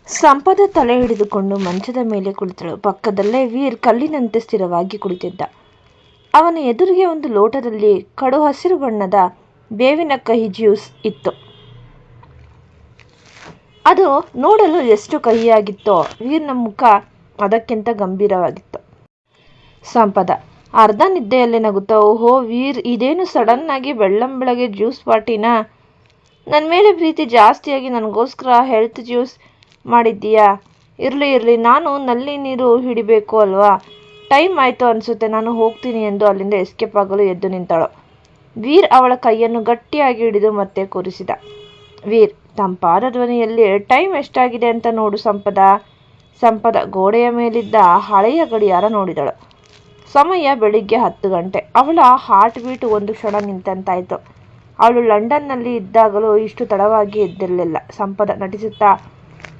ಸಂಪದ ತಲೆ ಹಿಡಿದುಕೊಂಡು ಮಂಚದ ಮೇಲೆ ಕುಳಿತಳು. ಪಕ್ಕದಲ್ಲೇ ವೀರ್ ಕಲ್ಲಿನಂತೆ ಸ್ಥಿರವಾಗಿ ಕುಳಿತಿದ್ದ. ಅವನ ಎದುರಿಗೆ ಒಂದು ಲೋಟದಲ್ಲಿ ಕಡು ಹಸಿರು ಬಣ್ಣದ ಬೇವಿನ ಕಹಿ ಜ್ಯೂಸ್ ಇತ್ತು. ಅದು ನೋಡಲು ಎಷ್ಟು ಕಹಿಯಾಗಿತ್ತೋ ವೀರ್ನ ಮುಖ ಅದಕ್ಕಿಂತ ಗಂಭೀರವಾಗಿತ್ತು. ಸಂಪದ ಅರ್ಧ ನಿದ್ದೆಯಲ್ಲೇ ನಗುತ್ತಾ, ಓಹೋ ವೀರ್, ಇದೇನು ಸಡನ್ ಆಗಿ ಬೆಳ್ಳಂಬೆಳಗ್ಗೆ ಜ್ಯೂಸ್ ಪಾರ್ಟಿನಾ? ನನ್ನ ಮೇಲೆ ಪ್ರೀತಿ ಜಾಸ್ತಿಯಾಗಿ ನನಗೋಸ್ಕರ ಹೆಲ್ತ್ ಜ್ಯೂಸ್ ಮಾಡಿದ್ದೀಯಾ? ಇರಲಿ, ನಾನು ನಲ್ಲಿ ನೀರು ಹಿಡಿಬೇಕು ಅಲ್ವಾ? ಟೈಮ್ ಆಯಿತು ಅನಿಸುತ್ತೆ, ನಾನು ಹೋಗ್ತೀನಿ ಎಂದು ಅಲ್ಲಿಂದ ಎಸ್ಕೇಪ್ ಆಗಲು ಎದ್ದು ನಿಂತಳು. ವೀರ್ ಅವಳ ಕೈಯನ್ನು ಗಟ್ಟಿಯಾಗಿ ಹಿಡಿದು ಮತ್ತೆ ಕೂರಿಸಿದ. ವೀರ್ ತಂಪಾದ ಧ್ವನಿಯಲ್ಲಿ, ಟೈಮ್ ಎಷ್ಟಾಗಿದೆ ಅಂತ ನೋಡು ಸಂಪದ ಗೋಡೆಯ ಮೇಲಿದ್ದ ಹಳೆಯ ಗಡಿಯಾರ ನೋಡಿದಳು. ಸಮಯ ಬೆಳಿಗ್ಗೆ 10 ಗಂಟೆ. ಅವಳ ಹಾರ್ಟ್ ಬೀಟ್ ಒಂದು ಕ್ಷಣ ನಿಂತಂತಾಯಿತು. ಅವಳು ಲಂಡನ್ನಲ್ಲಿ ಇದ್ದಾಗಲೂ ಇಷ್ಟು ತಡವಾಗಿ ಎದ್ದಿರಲಿಲ್ಲ. ಸಂಪದ ನಟಿಸುತ್ತಾ,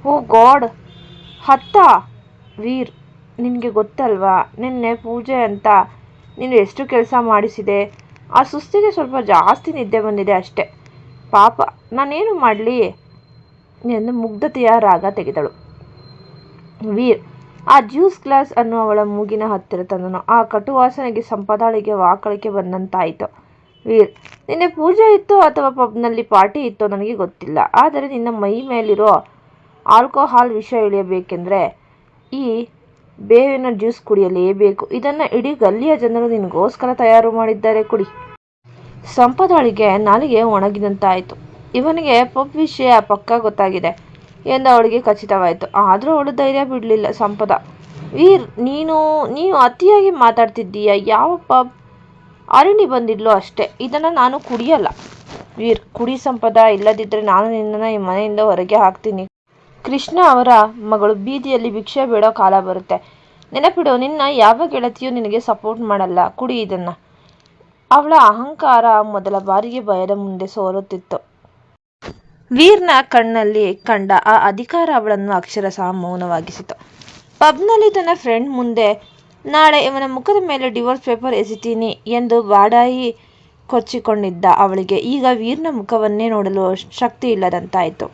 ಓ ಗಾಡ್, 10? ವೀರ್, ನಿನಗೆ ಗೊತ್ತಲ್ವಾ ನಿನ್ನೆ ಪೂಜೆ ಅಂತ ನೀನು ಎಷ್ಟು ಕೆಲಸ ಮಾಡಿಸಿದೆ. ಆ ಸುಸ್ತಿಗೆ ಸ್ವಲ್ಪ ಜಾಸ್ತಿ ನಿದ್ದೆ ಬಂದಿದೆ ಅಷ್ಟೆ. ಪಾಪ, ನಾನೇನು ಮಾಡಲಿ ಎಂದು ಮುಗ್ಧತೆಯ ರಾಗ ತೆಗೆದಳು. ವೀರ್ ಆ ಜ್ಯೂಸ್ ಗ್ಲಾಸ್ ಅನ್ನು ಅವಳ ಮೂಗಿನ ಹತ್ತಿರ ತಂದನು. ಆ ಕಟುವಾಸನೆಗೆ ಸಂಪದಾಳಿಗೆ ವಾಕಳಿಕೆ ಬಂದಂತಾಯಿತು. ವೀರ್, ನಿನ್ನೆ ಪೂಜೆ ಇತ್ತೋ ಅಥವಾ ಪಬ್ನಲ್ಲಿ ಪಾರ್ಟಿ ಇತ್ತೋ ನನಗೆ ಗೊತ್ತಿಲ್ಲ, ಆದರೆ ನಿನ್ನ ಮೈ ಮೇಲಿರೋ ಆಲ್ಕೋಹಾಲ್ ವಿಷ ಇಳಿಯಬೇಕೆಂದರೆ ಈ ಬೇವಿನ ಜ್ಯೂಸ್ ಕುಡಿಯಲೇಬೇಕು. ಇದನ್ನು ಇಡೀ ಗಲ್ಲಿಯ ಜನರು ನಿನಗೋಸ್ಕರ ತಯಾರು ಮಾಡಿದ್ದಾರೆ, ಕುಡಿ. ಸಂಪದಾಳಿಗೆ ನಾಲಿಗೆ ಒಣಗಿದಂತಾಯಿತು. ಇವನಿಗೆ ಪಬ್ ವಿಷಯ ಪಕ್ಕಾ ಗೊತ್ತಾಗಿದೆ ಎಂದು ಅವಳಿಗೆ ಖಚಿತವಾಯಿತು. ಆದರೂ ಅವಳು ಧೈರ್ಯ ಬಿಡಲಿಲ್ಲ. ಸಂಪದ, ವೀರ್, ನೀನು ಅತಿಯಾಗಿ ಮಾತಾಡ್ತಿದ್ದೀಯ. ಯಾವ ಪಬ್? ಅರುಣಿ ಬಂದಿದ್ಲು ಅಷ್ಟೇ. ಇದನ್ನು ನಾನು ಕುಡಿಯಲ್ಲ. ವೀರ್, ಕುಡಿ ಸಂಪದ, ಇಲ್ಲದಿದ್ದರೆ ನಾನು ನಿನ್ನನ್ನು ಈ ಮನೆಯಿಂದ ಹೊರಗೆ ಹಾಕ್ತೀನಿ. ಕೃಷ್ಣ ಅವರ ಮಗಳು ಬೀದಿಯಲ್ಲಿ ಭಿಕ್ಷೆ ಬೇಡೋ ಕಾಲ ಬರುತ್ತೆ. ನೆನಪಿಡು, ನಿನ್ನ ಯಾವ ಗೆಳತಿಯೂ ನಿನಗೆ ಸಪೋರ್ಟ್ ಮಾಡಲ್ಲ. ಕುಡಿ ಇದನ್ನು. ಅವಳ ಅಹಂಕಾರ ಮೊದಲ ಬಾರಿಗೆ ಭಯದ ಮುಂದೆ ಸೋಲುತ್ತಿತ್ತು. ವೀರ್ನ ಕಣ್ಣಲ್ಲಿ ಕಂಡ ಆ ಅಧಿಕಾರ ಅವಳನ್ನು ಅಕ್ಷರಶಃ ಮೌನವಾಗಿಸಿತು. ಪಬ್ನಲ್ಲಿ ತನ್ನ ಫ್ರೆಂಡ್ ಮುಂದೆ ನಾಳೆ ಇವನ ಮುಖದ ಮೇಲೆ ಡಿವೋರ್ಸ್ ಪೇಪರ್ ಎಸಿತೀನಿ ಎಂದು ಬಾಡಾಯಿ ಕೊಚ್ಚಿಕೊಂಡಿದ್ದ ಅವಳಿಗೆ ಈಗ ವೀರ್ನ ಮುಖವನ್ನೇ ನೋಡಲು ಶಕ್ತಿ ಇಲ್ಲದಂತಾಯಿತು.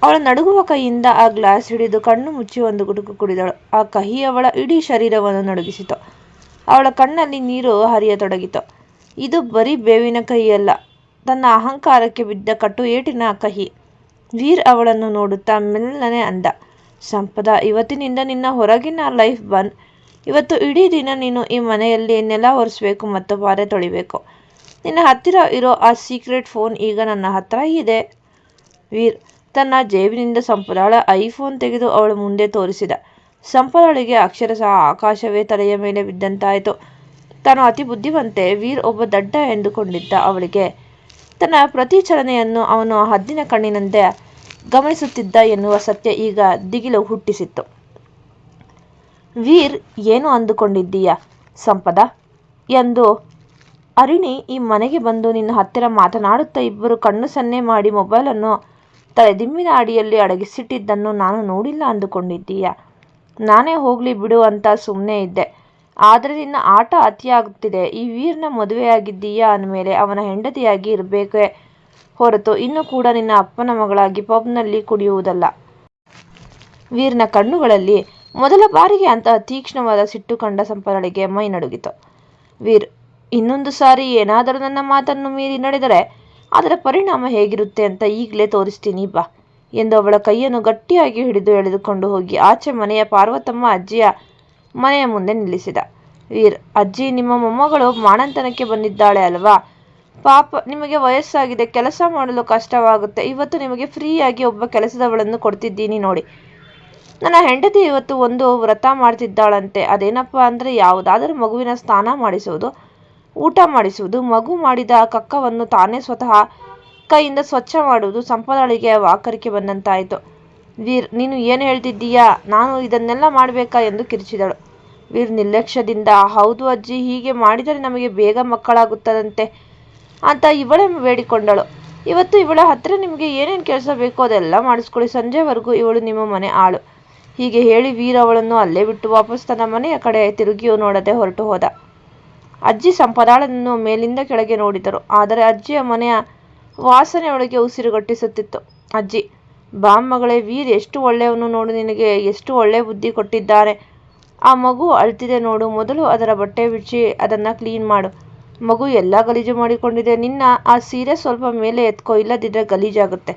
ಅವಳ ನಡುಗುವ ಕೈಯಿಂದ ಆ ಗ್ಲಾಸ್ ಹಿಡಿದು ಕಣ್ಣು ಮುಚ್ಚಿ ಒಂದು ಗುಟುಕು ಕುಡಿದಳು. ಆ ಕಹಿ ಅವಳ ಇಡೀ ಶರೀರವನ್ನು ನಡುಗಿಸಿತು. ಅವಳ ಕಣ್ಣಲ್ಲಿ ನೀರು ಹರಿಯತೊಡಗಿತು. ಇದು ಬರೀ ಬೇವಿನ ಕಹಿಯಲ್ಲ, ತನ್ನ ಅಹಂಕಾರಕ್ಕೆ ಬಿದ್ದ ಕಟು ಏಟಿನ ಕಹಿ. ವೀರ್ ಅವಳನ್ನು ನೋಡುತ್ತಾ ಮೆಲ್ಲನೆ ಅಂದ, ಸಂಪದ, ಇವತ್ತಿನಿಂದ ನಿನ್ನ ಹೊರಗಿನ ಲೈಫ್ ಬಂದ್. ಇವತ್ತು ಇಡೀ ದಿನ ನೀನು ಈ ಮನೆಯಲ್ಲಿ ನೆಲ ಒರೆಸಬೇಕು ಮತ್ತು ಪಾತ್ರೆ ತೊಳಿಬೇಕು. ನಿನ್ನ ಹತ್ತಿರ ಇರೋ ಆ ಸೀಕ್ರೆಟ್ ಫೋನ್ ಈಗ ನನ್ನ ಹತ್ರ ಇದೆ. ವೀರ್ ತನ್ನ ಜೇಬಿನಿಂದ ಸಂಪದಾಳ ಐಫೋನ್ ತೆಗೆದು ಅವಳ ಮುಂದೆ ತೋರಿಸಿದ. ಸಂಪದಾಳಿಗೆ ಅಕ್ಷರಶಃ ಆಕಾಶವೇ ತಲೆಯ ಮೇಲೆ ಬಿದ್ದಂತಾಯಿತು. ತಾನು ಅತಿ ಬುದ್ಧಿವಂತೆ, ವೀರ್ ಒಬ್ಬ ದಡ್ಡ ಎಂದುಕೊಂಡಿದ್ದ ಅವಳಿಗೆ ತನ್ನ ಪ್ರತಿ ಚಲನೆಯನ್ನು ಅವನು ಹದ್ದಿನ ಕಣ್ಣಿನಂತೆ ಗಮನಿಸುತ್ತಿದ್ದ ಎನ್ನುವ ಸತ್ಯ ಈಗ ದಿಗಿಲು ಹುಟ್ಟಿಸಿತ್ತು. ವೀರ್, ಏನು ಅಂದುಕೊಂಡಿದ್ದೀಯ ಸಂಪದ ಎಂದು ಅರುಣಿ ಈ ಮನೆಗೆ ಬಂದು ನಿನ್ನ ಹತ್ತಿರ ಮಾತನಾಡುತ್ತಾ ಇಬ್ಬರು ಕಣ್ಣು ಸನ್ನೆ ಮಾಡಿ ಮೊಬೈಲನ್ನು ತಲೆದಿಮ್ಮಿನ ಅಡಿಯಲ್ಲಿ ಅಡಗಿಸಿಟ್ಟಿದ್ದನ್ನು ನಾನು ನೋಡಿಲ್ಲ ಅಂದುಕೊಂಡಿದ್ದೀಯ? ನಾನೇ ಹೋಗಲಿ ಬಿಡು ಅಂತ ಸುಮ್ಮನೆ ಇದ್ದೆ. ಆದರೆ ನಿನ್ನ ಆಟ ಅತಿಯಾಗುತ್ತಿದೆ. ಈ ವೀರ್ನ ಮದುವೆಯಾಗಿದ್ದೀಯಾ ಅಂದಮೇಲೆ ಅವನ ಹೆಂಡತಿಯಾಗಿ ಇರಬೇಕೇ ಹೊರತು ಇನ್ನು ಕೂಡ ನಿನ್ನ ಅಪ್ಪನ ಮಗಳಾಗಿ ಪಬ್ನಲ್ಲಿ ಕುಡಿಯುವುದಲ್ಲ. ವೀರ್ನ ಕಣ್ಣುಗಳಲ್ಲಿ ಮೊದಲ ಬಾರಿಗೆ ಅಂತಹ ತೀಕ್ಷ್ಣವಾದ ಸಿಟ್ಟು ಕಂಡ ಸಂಪದಳಿಗೆ ಮೈ ನಡುಗಿತು. ವೀರ್, ಇನ್ನೊಂದು ಸಾರಿ ಏನಾದರೂ ನನ್ನ ಮಾತನ್ನು ಮೀರಿ ನಡೆದರೆ ಅದರ ಪರಿಣಾಮ ಹೇಗಿರುತ್ತೆ ಅಂತ ಈಗಲೇ ತೋರಿಸ್ತೀನಿ ಬಾ ಎಂದು ಅವಳ ಕೈಯನ್ನು ಗಟ್ಟಿಯಾಗಿ ಹಿಡಿದು ಎಳೆದುಕೊಂಡು ಹೋಗಿ ಆಚೆ ಮನೆಯ ಪಾರ್ವತಮ್ಮ ಅಜ್ಜಿಯ ಮನೆಯ ಮುಂದೆ ನಿಲ್ಲಿಸಿದ. ವೀರ್, ಅಜ್ಜಿ, ನಿಮ್ಮ ಮೊಮ್ಮಗಳು ಮಾಣಂತನಕ್ಕೆ ಬಂದಿದ್ದಾಳೆ ಅಲ್ವಾ? ಪಾಪ, ನಿಮಗೆ ವಯಸ್ಸಾಗಿದೆ, ಕೆಲಸ ಮಾಡಲು ಕಷ್ಟವಾಗುತ್ತೆ. ಇವತ್ತು ನಿಮಗೆ ಫ್ರೀಯಾಗಿ ಒಬ್ಬ ಕೆಲಸದವಳನ್ನು ಕೊಡ್ತಿದ್ದೀನಿ ನೋಡಿ. ನನ್ನ ಹೆಂಡತಿ ಇವತ್ತು ಒಂದು ವ್ರತ ಮಾಡ್ತಿದ್ದಾಳಂತೆ. ಅದೇನಪ್ಪ ಅಂದರೆ ಯಾವುದಾದರೂ ಮಗುವಿನ ಸ್ನಾನ ಮಾಡಿಸುವುದು, ಊಟ ಮಾಡಿಸುವುದು, ಮಗು ಮಾಡಿದ ಕಕ್ಕವನ್ನು ತಾನೇ ಸ್ವತಃ ಕೈಯಿಂದ ಸ್ವಚ್ಛ ಮಾಡುವುದು. ಸಂಪದಾಳಿಗೆ ವಾಕರಿಕೆ ಬಂದಂತಾಯಿತು. ವೀರ್, ನೀನು ಏನು ಹೇಳ್ತಿದ್ದೀಯಾ? ನಾನು ಇದನ್ನೆಲ್ಲ ಮಾಡಬೇಕಾ ಎಂದು ಕಿರಿಚಿದಳು. ವೀರ್ ನಿರ್ಲಕ್ಷ್ಯದಿಂದ, ಹೌದು ಅಜ್ಜಿ, ಹೀಗೆ ಮಾಡಿದರೆ ನಮಗೆ ಬೇಗ ಮಕ್ಕಳಾಗುತ್ತದಂತೆ ಅಂತ ಇವಳೇ ಬೇಡಿಕೊಂಡಳು. ಇವತ್ತು ಇವಳ ಹತ್ತಿರ ನಿಮಗೆ ಏನೇನು ಕೆಲಸ ಬೇಕೋ ಅದೆಲ್ಲ ಮಾಡಿಸ್ಕೊಳ್ಳಿ. ಸಂಜೆವರೆಗೂ ಇವಳು ನಿಮ್ಮ ಮನೆ ಆಳು. ಹೀಗೆ ಹೇಳಿ ವೀರ್ ಅವಳನ್ನು ಅಲ್ಲೇ ಬಿಟ್ಟು ವಾಪಸ್ ತನ್ನ ಮನೆಯ ಕಡೆ ತಿರುಗಿಯೂ ನೋಡದೆ ಹೊರಟು ಹೋದ. ಅಜ್ಜಿ ಸಂಪದಾಳನ್ನು ಮೇಲಿಂದ ಕೆಳಗೆ ನೋಡಿದರು. ಆದರೆ ಅಜ್ಜಿಯ ಮನೆಯ ವಾಸನೆ ಅವಳಿಗೆ ಉಸಿರುಗಟ್ಟಿಸುತ್ತಿತ್ತು. ಅಜ್ಜಿ, ಬಾ ಮಗಳೇ, ವೀರ್ ಎಷ್ಟು ಒಳ್ಳೆಯವನು ನೋಡು, ನಿನಗೆ ಎಷ್ಟು ಒಳ್ಳೆ ಬುದ್ಧಿ ಕೊಟ್ಟಿದ್ದಾನೆ. ಆ ಮಗು ಅಳ್ತಿದೆ ನೋಡು, ಮೊದಲು ಅದರ ಬಟ್ಟೆ ಬಿಚ್ಚಿ ಅದನ್ನು ಕ್ಲೀನ್ ಮಾಡು. ಮಗು ಎಲ್ಲ ಗಲೀಜು ಮಾಡಿಕೊಂಡಿದೆ. ನಿನ್ನ ಆ ಸೀರೆ ಸ್ವಲ್ಪ ಮೇಲೆ ಎತ್ಕೋ, ಇಲ್ಲದಿದ್ದರೆ ಗಲೀಜಾಗುತ್ತೆ.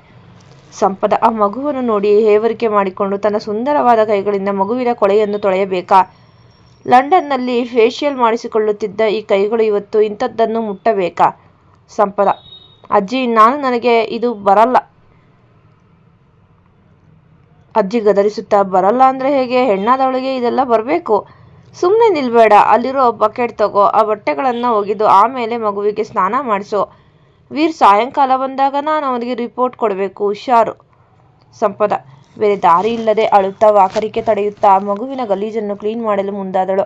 ಸಂಪದ ಆ ಮಗುವನ್ನು ನೋಡಿ ಹೇವರಿಕೆ ಮಾಡಿಕೊಂಡು ತನ್ನ ಸುಂದರವಾದ ಕೈಗಳಿಂದ ಮಗುವಿನ ಕೊಳೆಯನ್ನು ತೊಳೆಯಬೇಕಾ? ಲಂಡನ್ನಲ್ಲಿ ಫೇಶಿಯಲ್ ಮಾಡಿಸಿಕೊಳ್ಳುತ್ತಿದ್ದ ಈ ಕೈಗಳು ಇವತ್ತು ಇಂಥದ್ದನ್ನು ಮುಟ್ಟಬೇಕಾ? ಸಂಪದ: ಅಜ್ಜಿ, ನನಗೆ ಇದು ಬರಲ್ಲ. ಅಜ್ಜಿ ಗದರಿಸುತ್ತಾ: ಬರಲ್ಲ ಅಂದರೆ ಹೇಗೆ? ಹೆಣ್ಣಾದವಳಿಗೆ ಇದೆಲ್ಲ ಬರಬೇಕು. ಸುಮ್ಮನೆ ನಿಲ್ಬೇಡ, ಅಲ್ಲಿರೋ ಬಕೆಟ್ ತಗೋ, ಆ ಬಟ್ಟೆಗಳನ್ನು ಒಗೆದು ಆಮೇಲೆ ಮಗುವಿಗೆ ಸ್ನಾನ ಮಾಡಿಸು. ವೀರ್ ಸಾಯಂಕಾಲ ಬಂದಾಗ ನಾನು ಅವನಿಗೆ ರಿಪೋರ್ಟ್ ಕೊಡಬೇಕು, ಹುಷಾರು. ಸಂಪದ ಬೇರೆ ದಾರಿ ಇಲ್ಲದೆ ಅಳುತ್ತಾ ವಾಕರಿಕೆ ತಡೆಯುತ್ತಾ ಮಗುವಿನ ಗಲೀಜನ್ನು ಕ್ಲೀನ್ ಮಾಡಲು ಮುಂದಾದಳು.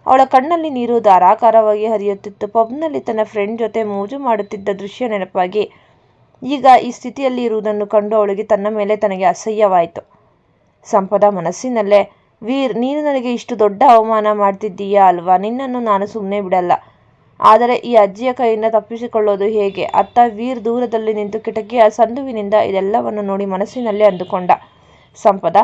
ಅವಳ ಕಣ್ಣಲ್ಲಿ ನೀರು ಧಾರಾಕಾರವಾಗಿ ಹರಿಯುತ್ತಿತ್ತು. ಪಬ್ನಲ್ಲಿ ತನ್ನ ಫ್ರೆಂಡ್ ಜೊತೆ ಮೋಜು ಮಾಡುತ್ತಿದ್ದ ದೃಶ್ಯ ನೆನಪಾಗಿ ಈಗ ಈ ಸ್ಥಿತಿಯಲ್ಲಿ ಇರುವುದನ್ನು ಕಂಡು ಅವಳಿಗೆ ತನ್ನ ಮೇಲೆ ತನಗೆ ಅಸಹ್ಯವಾಯಿತು. ಸಂಪದ ಮನಸ್ಸಿನಲ್ಲೇ: ವೀರ್, ನೀನು ನನಗೆ ಇಷ್ಟು ದೊಡ್ಡ ಅವಮಾನ ಮಾಡ್ತಿದ್ದೀಯಾ ಅಲ್ವಾ? ನಿನ್ನನ್ನು ನಾನು ಸುಮ್ಮನೆ ಬಿಡಲ್ಲ. ಆದರೆ ಈ ಅಜ್ಜಿಯ ಕೈಯಿಂದ ತಪ್ಪಿಸಿಕೊಳ್ಳೋದು ಹೇಗೆ? ಅತ್ತ ವೀರ್ ದೂರದಲ್ಲಿ ನಿಂತು ಕಿಟಕಿಯ ಸಂದುವಿನಿಂದ ಇದೆಲ್ಲವನ್ನು ನೋಡಿ ಮನಸ್ಸಿನಲ್ಲೇ ಅಂದುಕೊಂಡ. ಸಂಪದ: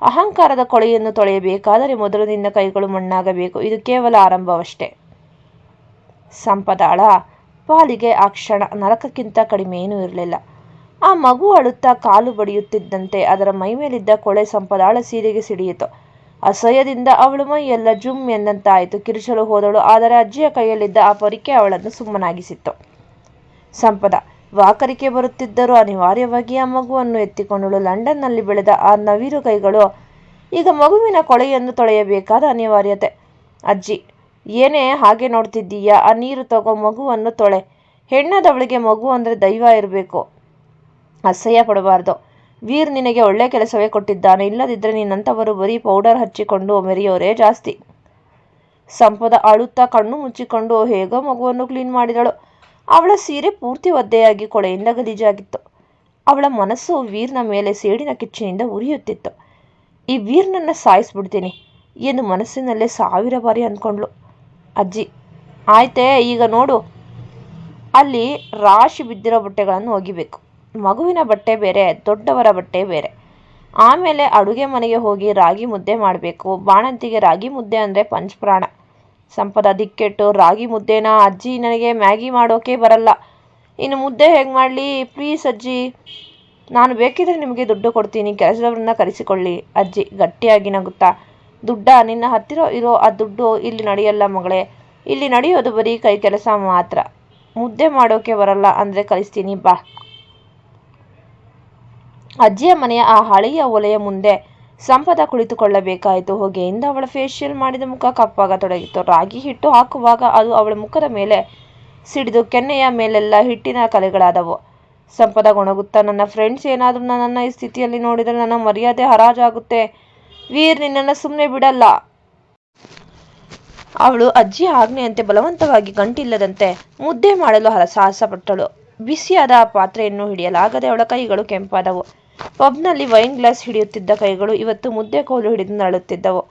ಅಹಂಕಾರದ ಕೊಳೆಯನ್ನು ತೊಳೆಯಬೇಕಾದರೆ ಮೊದಲು ನಿನ್ನ ಕೈಗಳು ಮಣ್ಣಾಗಬೇಕು. ಇದು ಕೇವಲ ಆರಂಭವಷ್ಟೇ. ಸಂಪದಳ ಪಾಲಿಗೆ ಆ ಕ್ಷಣ ನರಕಕ್ಕಿಂತ ಕಡಿಮೆಯೇನೂ ಇರಲಿಲ್ಲ. ಆ ಮಗು ಅಳುತ್ತಾ ಕಾಲು ಬಡಿಯುತ್ತಿದ್ದಂತೆ ಅದರ ಮೈಮೇಲಿದ್ದ ಕೊಳೆ ಸಂಪದಾಳ ಸೀರೆಗೆ ಸಿಡಿಯಿತು. ಅಸಹ್ಯದಿಂದ ಅವಳು ಮೈಯೆಲ್ಲ ಜುಮ್ ಎಂದಂತಾಯಿತು. ಕಿರುಚಲು ಹೋದಳು, ಆದರೆ ಅಜ್ಜಿಯ ಕೈಯಲ್ಲಿದ್ದ ಆ ಪರಿಕೆ ಅವಳನ್ನು ಸುಮ್ಮನಾಗಿಸಿತ್ತು. ಸಂಪದ ವಾಕರಿಕೆ ಬರುತ್ತಿದ್ದರೂ ಅನಿವಾರ್ಯವಾಗಿ ಆ ಮಗುವನ್ನು ಎತ್ತಿಕೊಂಡಳು. ಲಂಡನ್ನಲ್ಲಿ ಬೆಳೆದ ಆ ನವಿರು ಕೈಗಳು ಈಗ ಮಗುವಿನ ಕೊಳೆಯನ್ನು ತೊಳೆಯಬೇಕಾದ ಅನಿವಾರ್ಯತೆ. ಅಜ್ಜಿ, ಏನೇ ಹಾಗೆ ನೋಡ್ತಿದ್ದೀಯಾ? ಆ ನೀರು ತಗೋ, ಮಗುವನ್ನು ತೊಳೆ. ಹೆಣ್ಣಾದವಳಿಗೆ ಮಗು ಅಂದರೆ ದೈವ ಇರಬೇಕು, ಅಸಹ್ಯ ಪಡಬಾರ್ದು. ವೀರ್ ನಿನಗೆ ಒಳ್ಳೆ ಕೆಲಸವೇ ಕೊಟ್ಟಿದ್ದಾನೆ. ಇಲ್ಲದಿದ್ದರೆ ನಿನ್ನಂಥವರು ಬರೀ ಪೌಡರ್ ಹಚ್ಚಿಕೊಂಡು ಮೆರೆಯೋರೇ ಜಾಸ್ತಿ. ಸಂಪದ ಅಳುತ್ತಾ ಕಣ್ಣು ಮುಚ್ಚಿಕೊಂಡು ಹೇಗೋ ಮಗುವನ್ನು ಕ್ಲೀನ್ ಮಾಡಿದಳು. ಅವಳ ಸೀರೆ ಪೂರ್ತಿ ಒದ್ದೆಯಾಗಿ ಕೊಳೆಯಿಂದ ಗಲೀಜಾಗಿತ್ತು. ಅವಳ ಮನಸ್ಸು ವೀರ್ನ ಮೇಲೆ ಸೇಡಿನ ಕಿಚ್ಚಿನಿಂದ ಉರಿಯುತ್ತಿತ್ತು. ಈ ವೀರ್ನನ್ನು ಸಾಯಿಸ್ಬಿಡ್ತೀನಿ ಎಂದು ಮನಸ್ಸಿನಲ್ಲೇ 1000 ಬಾರಿ ಅಂದ್ಕೊಂಡ್ಳು. ಅಜ್ಜಿ: ಆಯ್ತೇ, ಈಗ ನೋಡು, ಅಲ್ಲಿ ರಾಶಿ ಬಿದ್ದಿರೋ ಬಟ್ಟೆಗಳನ್ನು ಒಗಿಬೇಕು. ಮಗುವಿನ ಬಟ್ಟೆ ಬೇರೆ, ದೊಡ್ಡವರ ಬಟ್ಟೆ ಬೇರೆ. ಆಮೇಲೆ ಅಡುಗೆ ಮನೆಗೆ ಹೋಗಿ ರಾಗಿ ಮುದ್ದೆ ಮಾಡಬೇಕು. ಬಾಣಂತಿಗೆ ರಾಗಿ ಮುದ್ದೆ ಅಂದರೆ ಪಂಚಪ್ರಾಣ. ಸಂಪದ ದಿಕ್ಕೆಟ್ಟು: ರಾಗಿ ಮುದ್ದೆನಾ ಅಜ್ಜಿ? ನನಗೆ ಮ್ಯಾಗಿ ಮಾಡೋಕೆ ಬರಲ್ಲ. ಇನ್ನು ಮುದ್ದೆ ಹೇಗೆ ಮಾಡಲಿ? ಪ್ಲೀಸ್ ಅಜ್ಜಿ, ನಾನು ಬೇಕಿದ್ರೆ ನಿಮಗೆ ದುಡ್ಡು ಕೊಡ್ತೀನಿ, ಕೆಲಸದವ್ರನ್ನ ಕರೆಸಿಕೊಳ್ಳಿ. ಅಜ್ಜಿ ಗಟ್ಟಿಯಾಗಿ ನಗುತ್ತಾ: ದುಡ್ಡಾ? ನಿನ್ನ ಹತ್ತಿರ ಇರೋ ಆ ದುಡ್ಡು ಇಲ್ಲಿ ನಡೆಯಲ್ಲ ಮಗಳೇ. ಇಲ್ಲಿ ನಡೆಯೋದು ಬರೀ ಕೈ ಕೆಲಸ ಮಾತ್ರ. ಮುದ್ದೆ ಮಾಡೋಕೆ ಬರಲ್ಲ ಅಂದರೆ ಕಲಿಸ್ತೀನಿ, ಬಾ. ಅಜ್ಜಿಯ ಮನೆಯ ಆ ಹಳೆಯ ಒಲೆಯ ಮುಂದೆ ಸಂಪದ ಕುಳಿತುಕೊಳ್ಳಬೇಕಾಯಿತು. ಹೊಗೆಯಿಂದ ಅವಳ ಫೇಶಿಯಲ್ ಮಾಡಿದ ಮುಖ ಕಪ್ಪಾಗತೊಡಗಿತ್ತು. ರಾಗಿ ಹಿಟ್ಟು ಹಾಕುವಾಗ ಅದು ಅವಳ ಮುಖದ ಮೇಲೆ ಸಿಡಿದು ಕೆನ್ನೆಯ ಮೇಲೆಲ್ಲ ಹಿಟ್ಟಿನ ಕಲೆಗಳಾದವು. ಸಂಪದ ಗೊಣಗುತ್ತಾ: ನನ್ನ ಫ್ರೆಂಡ್ಸ್ ಏನಾದರೂ ನನ್ನನ್ನು ಈ ಸ್ಥಿತಿಯಲ್ಲಿ ನೋಡಿದರೆ ನನ್ನ ಮರ್ಯಾದೆ ಹರಾಜಾಗುತ್ತೆ. ವೀರ್ ನಿನ್ನನ್ನು ಸುಮ್ಮನೆ ಬಿಡಲ್ಲ. ಅವಳು ಅಜ್ಜಿಯ ಆಜ್ಞೆಯಂತೆ ಬಲವಂತವಾಗಿ ಗಂಟಿಲ್ಲದಂತೆ ಮುದ್ದೆ ಮಾಡಲು ಸಾಹಸ ಪಟ್ಟಳು. ಬಿಸಿಯಾದ ಆ ಪಾತ್ರೆಯನ್ನು ಹಿಡಿಯಲಾಗದೆ ಅವಳ ಕೈಗಳು ಕೆಂಪಾದವು. ಪಬ್ನಲ್ಲಿ ವೈನ್ ಗ್ಲಾಸ್ ಹಿಡಿಯುತ್ತಿದ್ದ ಕೈಗಳು ಇವತ್ತು ಮುದ್ದೆ ಕೋಲು ಹಿಡಿದು ನರಳುತ್ತಿದ್ದವು.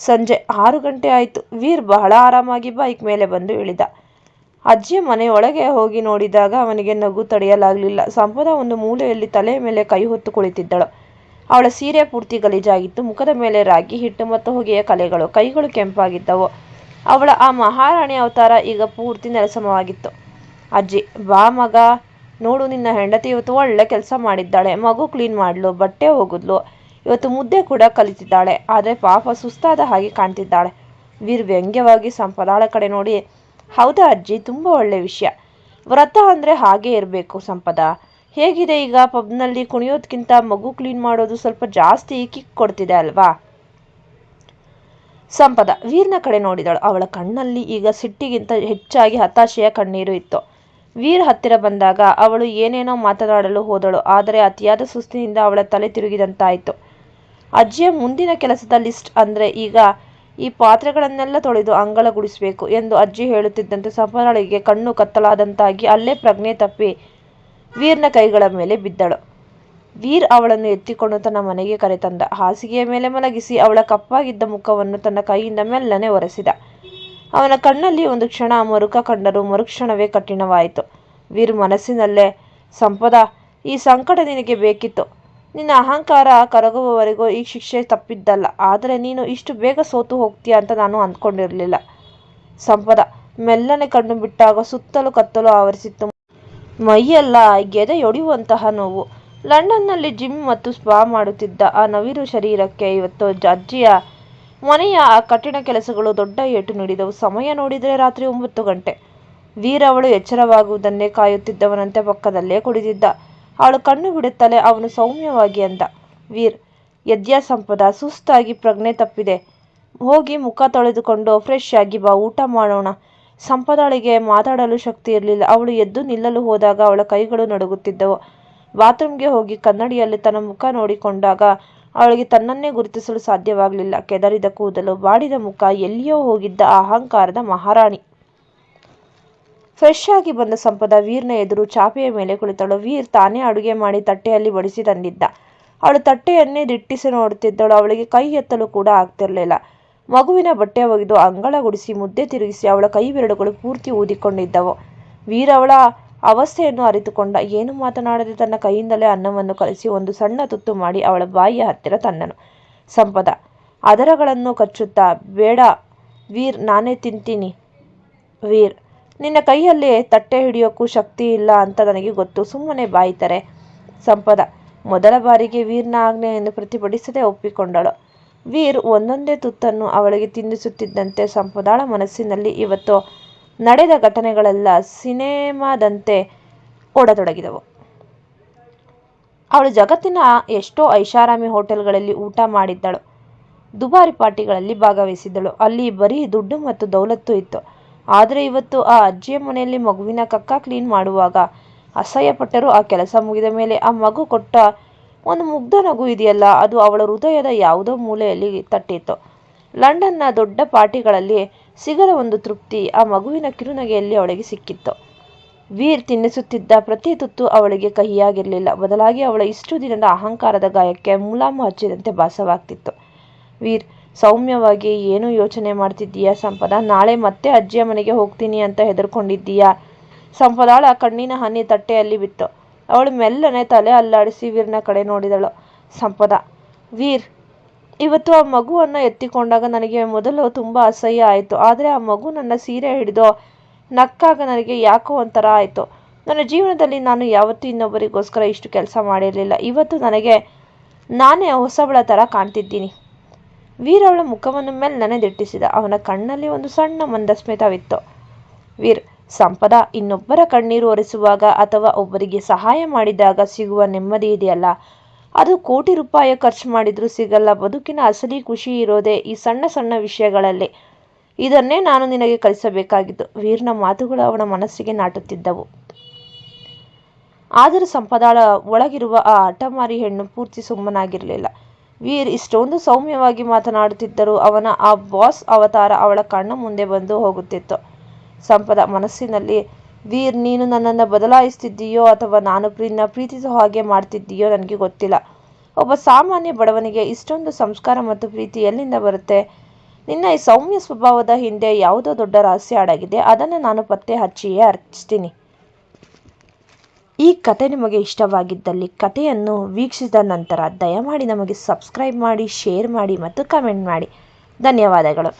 ಸಂಜೆ 6 ಗಂಟೆ ಆಯಿತು. ವೀರ್ ಬಹಳ ಆರಾಮಾಗಿ ಬೈಕ್ ಮೇಲೆ ಬಂದು ಇಳಿದ. ಅಜ್ಜಿಯ ಮನೆಯೊಳಗೆ ಹೋಗಿ ನೋಡಿದಾಗ ಅವನಿಗೆ ನಗು ತಡೆಯಲಾಗಲಿಲ್ಲ. ಸಂಪದ ಒಂದು ಮೂಲೆಯಲ್ಲಿ ತಲೆಯ ಮೇಲೆ ಕೈ ಹೊತ್ತು ಕುಳಿತಿದ್ದಳು. ಅವಳ ಸೀರೆ ಪೂರ್ತಿ ಗಲೀಜಾಗಿತ್ತು. ಮುಖದ ಮೇಲೆ ರಾಗಿ ಹಿಟ್ಟು ಮತ್ತು ಹೊಗೆಯ ಕಲೆಗಳು. ಕೈಗಳು ಕೆಂಪಾಗಿದ್ದವು. ಅವಳ ಆ ಮಹಾರಾಣಿ ಅವತಾರ ಈಗ ಪೂರ್ತಿ ನೆಲಸಮವಾಗಿತ್ತು. ಅಜ್ಜಿ: ಬಾ ಮಗ, ನೋಡು, ನಿನ್ನ ಹೆಂಡತಿ ಇವತ್ತು ಒಳ್ಳೆ ಕೆಲಸ ಮಾಡಿದ್ದಾಳೆ. ಮಗು ಕ್ಲೀನ್ ಮಾಡ್ಲು, ಬಟ್ಟೆ ಒಗೆದ್ಲು, ಇವತ್ತು ಮುದ್ದೆ ಕೂಡ ಕಲಿತಿದ್ದಾಳೆ. ಆದರೆ ಪಾಪ ಸುಸ್ತಾದ ಹಾಗೆ ಕಾಣ್ತಿದ್ದಾಳೆ. ವೀರ್ ವ್ಯಂಗ್ಯವಾಗಿ ಸಂಪದಾಳ ಕಡೆ ನೋಡಿ: ಹೌದಾ ಅಜ್ಜಿ, ತುಂಬ ಒಳ್ಳೆ ವಿಷಯ. ವ್ರತ ಅಂದರೆ ಹಾಗೇ ಇರಬೇಕು. ಸಂಪದ ಹೇಗಿದೆ ಈಗ? ಪಬ್ನಲ್ಲಿ ಕುಣಿಯೋದಕ್ಕಿಂತ ಮಗು ಕ್ಲೀನ್ ಮಾಡೋದು ಸ್ವಲ್ಪ ಜಾಸ್ತಿ ಕಿಕ್ ಕೊಡ್ತಿದೆ ಅಲ್ವಾ? ಸಂಪದ ವೀರ್ನ ಕಡೆ ನೋಡಿದಳು. ಅವಳ ಕಣ್ಣಲ್ಲಿ ಈಗ ಸಿಟ್ಟಿಗಿಂತ ಹೆಚ್ಚಾಗಿ ಹತಾಶೆಯ ಕಣ್ಣೀರು ಇತ್ತು. ವೀರ್ ಹತ್ತಿರ ಬಂದಾಗ ಅವಳು ಏನೇನೋ ಮಾತನಾಡಲು ಹೋದಳು. ಆದರೆ ಅತಿಯಾದ ಸುಸ್ತಿನಿಂದ ಅವಳ ತಲೆ ತಿರುಗಿದಂತಾಯಿತು. ಅಜ್ಜಿಯ ಮುಂದಿನ ಕೆಲಸದ ಲಿಸ್ಟ್ ಅಂದರೆ ಈಗ ಈ ಪಾತ್ರೆಗಳನ್ನೆಲ್ಲ ತೊಳೆದು ಅಂಗಳ ಗುಡಿಸಬೇಕು ಎಂದು ಅಜ್ಜಿ ಹೇಳುತ್ತಿದ್ದಂತೆ ಸಂಪದಳಿಗೆ ಕಣ್ಣು ಕತ್ತಲಾದಂತಾಗಿ ಅಲ್ಲೇ ಪ್ರಜ್ಞೆ ತಪ್ಪಿ ವೀರ್ನ ಕೈಗಳ ಮೇಲೆ ಬಿದ್ದಳು. ವೀರ್ ಅವಳನ್ನು ಎತ್ತಿಕೊಂಡು ತನ್ನ ಮನೆಗೆ ಕರೆತಂದ. ಹಾಸಿಗೆಯ ಮೇಲೆ ಮಲಗಿಸಿ ಅವಳ ಕಪ್ಪಾಗಿದ್ದ ಮುಖವನ್ನು ತನ್ನ ಕೈಯಿಂದ ಮೆಲ್ಲನೆ ಒರೆಸಿದ. ಅವನ ಕಣ್ಣಲ್ಲಿ ಒಂದು ಕ್ಷಣ ಮರುಕ ಕಂಡರೂ ಮರುಕ್ಷಣವೇ ಕಠಿಣವಾಯಿತು. ವೀರ್ ಮನಸ್ಸಿನಲ್ಲೇ: ಸಂಪದ, ಈ ಸಂಕಟ ನಿನಗೆ ಬೇಕಿತ್ತು. ನಿನ್ನ ಅಹಂಕಾರ ಕರಗುವವರೆಗೂ ಈ ಶಿಕ್ಷೆ ತಪ್ಪಿದ್ದಲ್ಲ. ಆದರೆ ನೀನು ಇಷ್ಟು ಬೇಗ ಸೋತು ಹೋಗ್ತೀಯ ಅಂತ ನಾನು ಅಂದ್ಕೊಂಡಿರಲಿಲ್ಲ. ಸಂಪದ ಮೆಲ್ಲನೆ ಕಣ್ಣು ಬಿಟ್ಟಾಗ ಸುತ್ತಲೂ ಕತ್ತಲು ಆವರಿಸಿತ್ತು. ಮೈಯೆಲ್ಲ ಎದೆಯೊಡೆಯುವಂತಹ ನೋವು. ಲಂಡನ್ನಲ್ಲಿ ಜಿಮ್ ಮತ್ತು ಸ್ಪಾ ಮಾಡುತ್ತಿದ್ದ ಆ ನವಿರು ಶರೀರಕ್ಕೆ ಇವತ್ತು ಅಜ್ಜಿಯ ಮನೆಯ ಆ ಕಠಿಣ ಕೆಲಸಗಳು ದೊಡ್ಡ ಏಟು ನೀಡಿದವು. ಸಮಯ ನೋಡಿದರೆ ರಾತ್ರಿ 9 ಗಂಟೆ. ವೀರ್ ಅವಳು ಎಚ್ಚರವಾಗುವುದನ್ನೇ ಕಾಯುತ್ತಿದ್ದವನಂತೆ ಪಕ್ಕದಲ್ಲೇ ಕುಳಿತಿದ್ದ. ಅವಳು ಕಣ್ಣು ಬಿಡುತ್ತಲೇ ಅವನು ಸೌಮ್ಯವಾಗಿ ಅಂದ, ವೀರ್, ಎದ್ಯಾ ಸಂಪದ? ಸುಸ್ತಾಗಿ ಪ್ರಜ್ಞೆ ತಪ್ಪಿದೆ. ಹೋಗಿ ಮುಖ ತೊಳೆದುಕೊಂಡು ಫ್ರೆಶ್ ಆಗಿ ಬಾ, ಊಟ ಮಾಡೋಣ. ಸಂಪದಳಿಗೆ ಮಾತಾಡಲು ಶಕ್ತಿ ಇರಲಿಲ್ಲ. ಅವಳು ಎದ್ದು ನಿಲ್ಲಲು ಹೋದಾಗ ಅವಳ ಕೈಗಳು ನಡುಗುತ್ತಿದ್ದವು. ಬಾತ್ರೂಮ್ಗೆ ಹೋಗಿ ಕನ್ನಡಿಯಲ್ಲಿ ತನ್ನ ಮುಖ ನೋಡಿಕೊಂಡಾಗ ಅವಳಿಗೆ ತನ್ನನ್ನೇ ಗುರುತಿಸಲು ಸಾಧ್ಯವಾಗಲಿಲ್ಲ. ಕೆದರಿದ ಕೂದಲು, ಬಾಡಿದ ಮುಖ, ಎಲ್ಲಿಯೋ ಹೋಗಿದ್ದ ಅಹಂಕಾರದ ಮಹಾರಾಣಿ. ಫ್ರೆಶ್ ಆಗಿ ಬಂದ ಸಂಪದ ವೀರ್ನ ಎದುರು ಚಾಪೆಯ ಮೇಲೆ ಕುಳಿತಳು. ವೀರ್ ತಾನೇ ಅಡುಗೆ ಮಾಡಿ ತಟ್ಟೆಯಲ್ಲಿ ಬಡಿಸಿ ತಂದಿದ್ದ. ಅವಳು ತಟ್ಟೆಯನ್ನೇ ದಿಟ್ಟಿಸಿ ನೋಡುತ್ತಿದ್ದಳು. ಅವಳಿಗೆ ಕೈ ಎತ್ತಲು ಕೂಡ ಆಗ್ತಿರ್ಲಿಲ್ಲ. ಮಗುವಿನ ಬಟ್ಟೆ ಒಗೆದು ಅಂಗಳ ಗುಡಿಸಿ ಮುದ್ದೆ ತಿರುಗಿಸಿ ಅವಳ ಕೈ ಬೆರಳುಗಳು ಪೂರ್ತಿ ಊದಿಕೊಂಡಿದ್ದವು. ವೀರ್ ಅವಳ ಅವಸ್ಥೆಯನ್ನು ಅರಿತುಕೊಂಡ. ಏನು ಮಾತನಾಡದೆ ತನ್ನ ಕೈಯಿಂದಲೇ ಅನ್ನವನ್ನು ಕಲಸಿ ಒಂದು ಸಣ್ಣ ತುತ್ತು ಮಾಡಿ ಅವಳ ಬಾಯಿಯ ಹತ್ತಿರ ತಂದನು. ಸಂಪದ ಅದರಗಳನ್ನು ಕಚ್ಚುತ್ತಾ, ಬೇಡ ವೀರ್, ನಾನೇ ತಿಂತೀನಿ. ವೀರ್, ನಿನ್ನ ಕೈಯಲ್ಲಿ ತಟ್ಟೆ ಹಿಡಿಯೋಕ್ಕೂ ಶಕ್ತಿ ಇಲ್ಲ ಅಂತ ನನಗೆ ಗೊತ್ತು, ಸುಮ್ಮನೆ ಬಾಯ್ತಾರೆ. ಸಂಪದ ಮೊದಲ ಬಾರಿಗೆ ವೀರ್ನ ಆಜ್ಞೆಯನ್ನು ಪ್ರತಿಭಟಿಸದೆ ಒಪ್ಪಿಕೊಂಡಳು. ವೀರ್ ಒಂದೊಂದೇ ತುತ್ತನ್ನು ಅವಳಿಗೆ ತಿನ್ನಿಸುತ್ತಿದ್ದಂತೆ ಸಂಪದಾಳ ಮನಸ್ಸಿನಲ್ಲಿ ಇವತ್ತು ನಡೆದ ಘಟನೆಗಳೆಲ್ಲ ಸಿನೆಮಾದಂತೆ ಓಡತೊಡಗಿದವು. ಅವಳು ಜಗತ್ತಿನ ಎಷ್ಟೋ ಐಷಾರಾಮಿ ಹೋಟೆಲ್ಗಳಲ್ಲಿ ಊಟ ಮಾಡಿದ್ದಳು, ದುಬಾರಿ ಪಾರ್ಟಿಗಳಲ್ಲಿ ಭಾಗವಹಿಸಿದ್ದಳು. ಅಲ್ಲಿ ಬರೀ ದುಡ್ಡು ಮತ್ತು ದೌಲತ್ತು ಇತ್ತು. ಆದರೆ ಇವತ್ತು ಆ ಅಜ್ಜಿಯ ಮನೆಯಲ್ಲಿ ಮಗುವಿನ ಕಕ್ಕ ಕ್ಲೀನ್ ಮಾಡುವಾಗ ಅಸಹ್ಯಪಟ್ಟರೂ ಆ ಕೆಲಸ ಮುಗಿದ ಮೇಲೆ ಆ ಮಗು ಕೊಟ್ಟ ಒಂದು ಮುಗ್ಧ ನಗು ಇದೆಯಲ್ಲ, ಅದು ಅವಳ ಹೃದಯದ ಯಾವುದೋ ಮೂಲೆಯಲ್ಲಿ ತಟ್ಟಿತ್ತು. ಲಂಡನ್ನ ದೊಡ್ಡ ಪಾರ್ಟಿಗಳಲ್ಲಿ ಸಿಗದ ಒಂದು ತೃಪ್ತಿ ಆ ಮಗುವಿನ ಕಿರುನಗೆಯಲ್ಲಿ ಅವಳಿಗೆ ಸಿಕ್ಕಿತ್ತು. ವೀರ್ ತಿನ್ನಿಸುತ್ತಿದ್ದ ಪ್ರತಿ ತುತ್ತು ಅವಳಿಗೆ ಕಹಿಯಾಗಿರಲಿಲ್ಲ. ಬದಲಾಗಿ ಅವಳ ಇಷ್ಟು ದಿನದ ಅಹಂಕಾರದ ಗಾಯಕ್ಕೆ ಮುಲಾಮು ಹಚ್ಚಿದಂತೆ ಭಾಸವಾಗ್ತಿತ್ತು. ವೀರ್ ಸೌಮ್ಯವಾಗಿ, ಏನು ಯೋಚನೆ ಮಾಡ್ತಿದ್ದೀಯಾ ಸಂಪದ? ನಾಳೆ ಮತ್ತೆ ಅಜ್ಜಿಯ ಮನೆಗೆ ಹೋಗ್ತೀನಿ ಅಂತ ಹೆದರ್ಕೊಂಡಿದ್ದೀಯಾ? ಸಂಪದಾಳ ಕಣ್ಣಿನ ಹನಿ ತಟ್ಟೆಯಲ್ಲಿ ಬಿತ್ತು. ಅವಳು ಮೆಲ್ಲನೆ ತಲೆ ಅಲ್ಲಾಡಿಸಿ ವೀರ್ನ ಕಡೆ ನೋಡಿದಳು. ಸಂಪದ, ವೀರ್, ಇವತ್ತು ಆ ಮಗುವನ್ನು ಎತ್ತಿಕೊಂಡಾಗ ನನಗೆ ಮೊದಲು ತುಂಬ ಅಸಹ್ಯ ಆಯಿತು. ಆದರೆ ಆ ಮಗು ನನ್ನ ಸೀರೆ ಹಿಡಿದು ನಕ್ಕಾಗ ನನಗೆ ಯಾಕೋ ಒಂಥರ ಆಯಿತು. ನನ್ನ ಜೀವನದಲ್ಲಿ ನಾನು ಯಾವತ್ತೂ ಇನ್ನೊಬ್ಬರಿಗೋಸ್ಕರ ಇಷ್ಟು ಕೆಲಸ ಮಾಡಿರಲಿಲ್ಲ. ಇವತ್ತು ನನಗೆ ನಾನೇ ಹೊಸಬಳ ಥರ ಕಾಣ್ತಿದ್ದೀನಿ. ವೀರ್ ಅವಳ ಮುಖವನ್ನು ಮೆಲ್ಲನೆ ದಿಟ್ಟಿಸಿದ. ಅವನ ಕಣ್ಣಲ್ಲಿ ಒಂದು ಸಣ್ಣ ಮಂದಸ್ಮಿತವಿತ್ತು. ವೀರ್, ಸಂಪದ ಇನ್ನೊಬ್ಬರ ಕಣ್ಣೀರು ಒರೆಸುವಾಗ ಅಥವಾ ಒಬ್ಬರಿಗೆ ಸಹಾಯ ಮಾಡಿದಾಗ ಸಿಗುವ ನೆಮ್ಮದಿ ಇದೆಯಲ್ಲ, ಅದು ಕೋಟಿ ರೂಪಾಯಿ ಖರ್ಚು ಮಾಡಿದ್ರೂ ಸಿಗಲ್ಲ. ಬದುಕಿನ ಅಸಲಿ ಖುಷಿ ಇರೋದೇ ಈ ಸಣ್ಣ ಸಣ್ಣ ವಿಷಯಗಳಲ್ಲಿ. ಇದನ್ನೇ ನಾನು ನಿನಗೆ ಕಲಿಸಬೇಕಾಗಿದ್ದು. ವೀರ್ನ ಮಾತುಗಳು ಅವನ ಮನಸ್ಸಿಗೆ ನಾಟುತ್ತಿದ್ದವು. ಆದರೂ ಸಂಪದಾಳ ಒಳಗಿರುವ ಆ ಹಠಮಾರಿ ಹೆಣ್ಣು ಪೂರ್ತಿ ಸುಮ್ಮನಾಗಿರಲಿಲ್ಲ. ವೀರ್ ಇಷ್ಟೊಂದು ಸೌಮ್ಯವಾಗಿ ಮಾತನಾಡುತ್ತಿದ್ದರೂ ಅವನ ಆ ಬಾಸ್ ಅವತಾರ ಅವಳ ಕಣ್ಣ ಮುಂದೆ ಬಂದು ಹೋಗುತ್ತಿತ್ತು. ಸಂಪದ ಮನಸ್ಸಿನಲ್ಲಿ, ವೀರ್, ನೀನು ನನ್ನನ್ನು ಬದಲಾಯಿಸ್ತಿದ್ದೀಯೋ ಅಥವಾ ನಾನು ಪ್ರೀತಿಸೋ ಹಾಗೆ ಮಾಡ್ತಿದ್ದೀಯೋ ನನಗೆ ಗೊತ್ತಿಲ್ಲ. ಒಬ್ಬ ಸಾಮಾನ್ಯ ಬಡವನಿಗೆ ಇಷ್ಟೊಂದು ಸಂಸ್ಕಾರ ಮತ್ತು ಪ್ರೀತಿ ಎಲ್ಲಿಂದ ಬರುತ್ತೆ? ನಿನ್ನ ಈ ಸೌಮ್ಯ ಸ್ವಭಾವದ ಹಿಂದೆ ಯಾವುದೋ ದೊಡ್ಡ ರಹಸ್ಯ ಅಡಗಿದೆ. ಅದನ್ನು ನಾನು ಪತ್ತೆ ಹಚ್ತೀನಿ. ಈ ಕತೆ ನಿಮಗೆ ಇಷ್ಟವಾಗಿದ್ದಲ್ಲಿ ಕಥೆಯನ್ನು ವೀಕ್ಷಿಸಿದ ನಂತರ ದಯಮಾಡಿ ನಮಗೆ ಸಬ್ಸ್ಕ್ರೈಬ್ ಮಾಡಿ, ಶೇರ್ ಮಾಡಿ ಮತ್ತು ಕಮೆಂಟ್ ಮಾಡಿ. ಧನ್ಯವಾದಗಳು.